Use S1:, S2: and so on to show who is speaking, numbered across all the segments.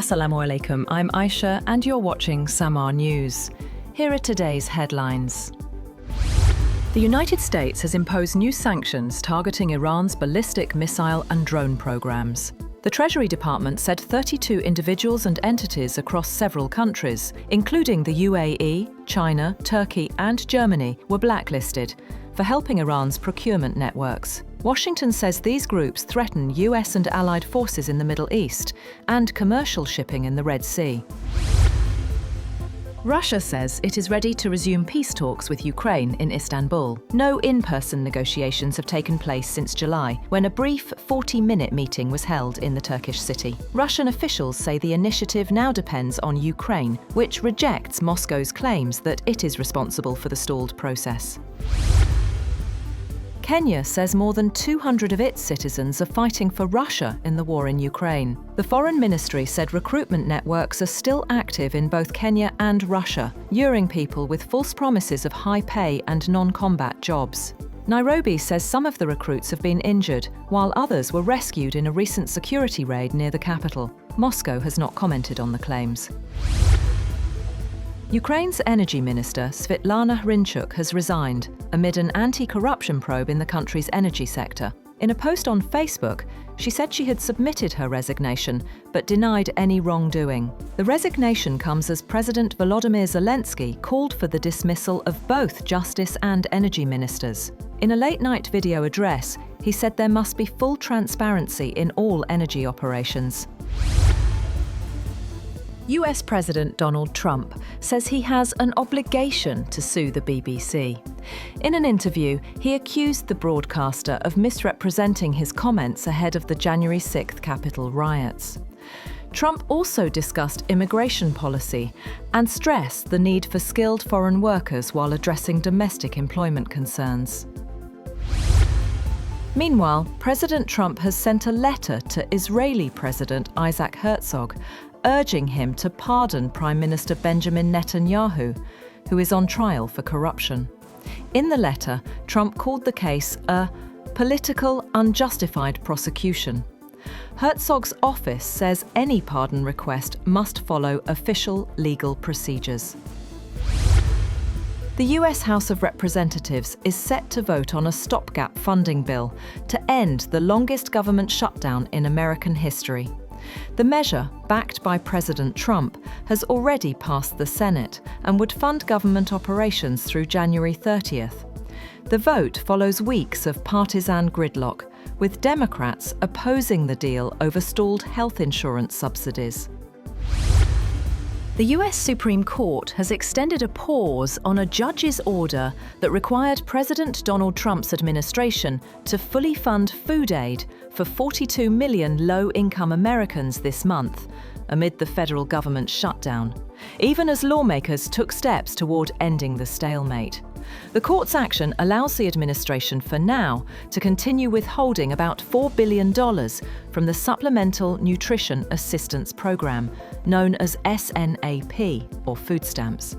S1: Assalamu alaikum, I'm Aisha and you're watching Samaa News. Here are today's headlines. The United States has imposed new sanctions targeting Iran's ballistic missile and drone programs. The Treasury Department said 32 individuals and entities across several countries, including the UAE, China, Turkey and Germany, were blacklisted for helping Iran's procurement networks. Washington says these groups threaten US and allied forces in the Middle East and commercial shipping in the Red Sea. Russia says it is ready to resume peace talks with Ukraine in Istanbul. No in-person negotiations have taken place since July, when a brief 40-minute meeting was held in the Turkish city. Russian officials say the initiative now depends on Ukraine, which rejects Moscow's claims that it is responsible for the stalled process. Kenya says more than 200 of its citizens are fighting for Russia in the war in Ukraine. The Foreign Ministry said recruitment networks are still active in both Kenya and Russia, luring people with false promises of high pay and non-combat jobs. Nairobi says some of the recruits have been injured, while others were rescued in a recent security raid near the capital. Moscow has not commented on the claims. Ukraine's energy minister, Svitlana Hryntchuk, has resigned amid an anti-corruption probe in the country's energy sector. In a post on Facebook, she said she had submitted her resignation but denied any wrongdoing. The resignation comes as President Volodymyr Zelensky called for the dismissal of both justice and energy ministers. In a late-night video address, he said there must be full transparency in all energy operations. US President Donald Trump says he has an obligation to sue the BBC. In an interview, he accused the broadcaster of misrepresenting his comments ahead of the January 6th Capitol riots. Trump also discussed immigration policy and stressed the need for skilled foreign workers while addressing domestic employment concerns. Meanwhile, President Trump has sent a letter to Israeli President Isaac Herzog, urging him to pardon Prime Minister Benjamin Netanyahu, who is on trial for corruption. In the letter, Trump called the case a political, unjustified prosecution. Herzog's office says any pardon request must follow official legal procedures. The US House of Representatives is set to vote on a stopgap funding bill to end the longest government shutdown in American history. The measure, backed by President Trump, has already passed the Senate and would fund government operations through January 30th. The vote follows weeks of partisan gridlock, with Democrats opposing the deal over stalled health insurance subsidies. The US Supreme Court has extended a pause on a judge's order that required President Donald Trump's administration to fully fund food aid for 42 million low-income Americans this month, amid the federal government shutdown, even as lawmakers took steps toward ending the stalemate. The court's action allows the administration for now to continue withholding about $4 billion from the Supplemental Nutrition Assistance Program, known as SNAP, or food stamps.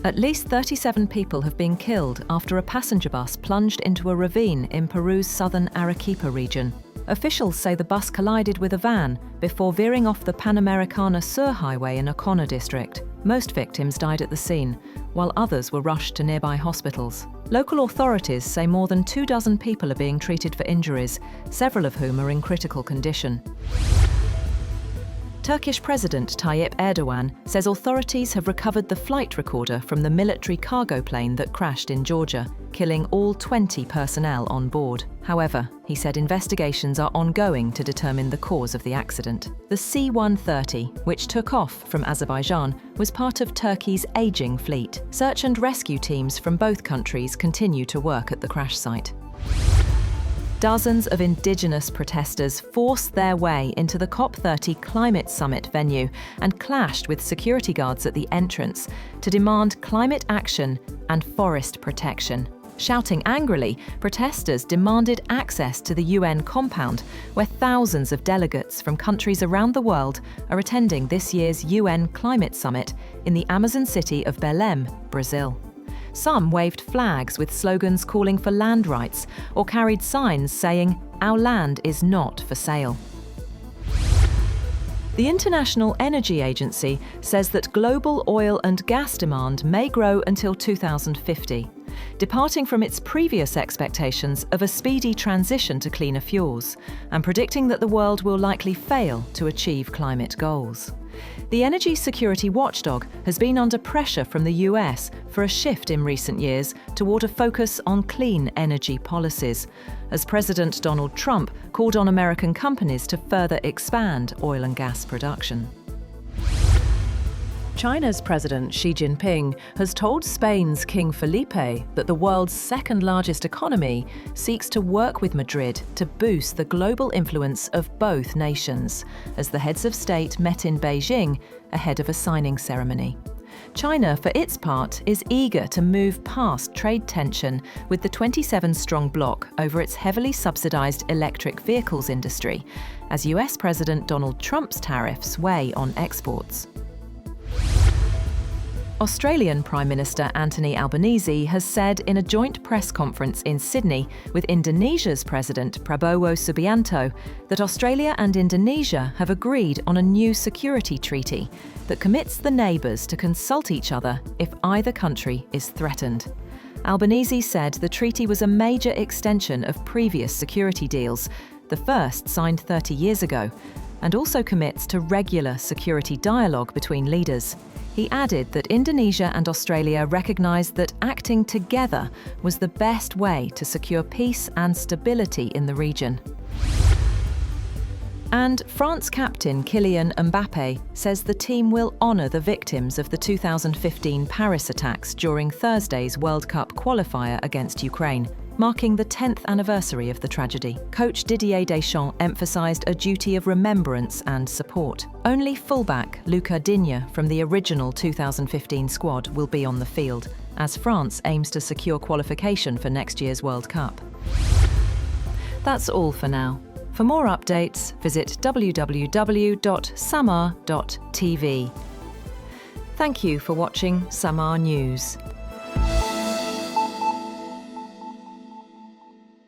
S1: At least 37 people have been killed after a passenger bus plunged into a ravine in Peru's southern Arequipa region. Officials say the bus collided with a van before veering off the Panamericana Sur highway in Ocona district. Most victims died at the scene, while others were rushed to nearby hospitals. Local authorities say more than 24 people are being treated for injuries, several of whom are in critical condition. Turkish President Tayyip Erdogan says authorities have recovered the flight recorder from the military cargo plane that crashed in Georgia, killing all 20 personnel on board. However, he said investigations are ongoing to determine the cause of the accident. The C-130, which took off from Azerbaijan, was part of Turkey's aging fleet. Search and rescue teams from both countries continue to work at the crash site. Dozens of indigenous protesters forced their way into the COP30 climate summit venue and clashed with security guards at the entrance to demand climate action and forest protection. Shouting angrily, protesters demanded access to the UN compound, where thousands of delegates from countries around the world are attending this year's UN climate summit in the Amazon city of Belém, Brazil. Some waved flags with slogans calling for land rights or carried signs saying, "Our land is not for sale." The International Energy Agency says that global oil and gas demand may grow until 2050, departing from its previous expectations of a speedy transition to cleaner fuels, and predicting that the world will likely fail to achieve climate goals. The energy security watchdog has been under pressure from the US for a shift in recent years toward a focus on clean energy policies, as President Donald Trump called on American companies to further expand oil and gas production. China's President Xi Jinping has told Spain's King Felipe that the world's second-largest economy seeks to work with Madrid to boost the global influence of both nations, as the heads of state met in Beijing ahead of a signing ceremony. China, for its part, is eager to move past trade tension with the 27-strong bloc over its heavily subsidized electric vehicles industry, as US President Donald Trump's tariffs weigh on exports. Australian Prime Minister Anthony Albanese has said in a joint press conference in Sydney with Indonesia's President Prabowo Subianto that Australia and Indonesia have agreed on a new security treaty that commits the neighbours to consult each other if either country is threatened. Albanese said the treaty was a major extension of previous security deals, the first signed 30 years ago, and also commits to regular security dialogue between leaders. He added that Indonesia and Australia recognised that acting together was the best way to secure peace and stability in the region. And France captain Kylian Mbappé says the team will honour the victims of the 2015 Paris attacks during Thursday's World Cup qualifier against Ukraine, marking the 10th anniversary of the tragedy. Coach Didier Deschamps emphasised a duty of remembrance and support. Only fullback Lucas Digne from the original 2015 squad will be on the field, as France aims to secure qualification for next year's World Cup. That's all for now. For more updates, visit www.samaa.tv. Thank you for watching Samaa News.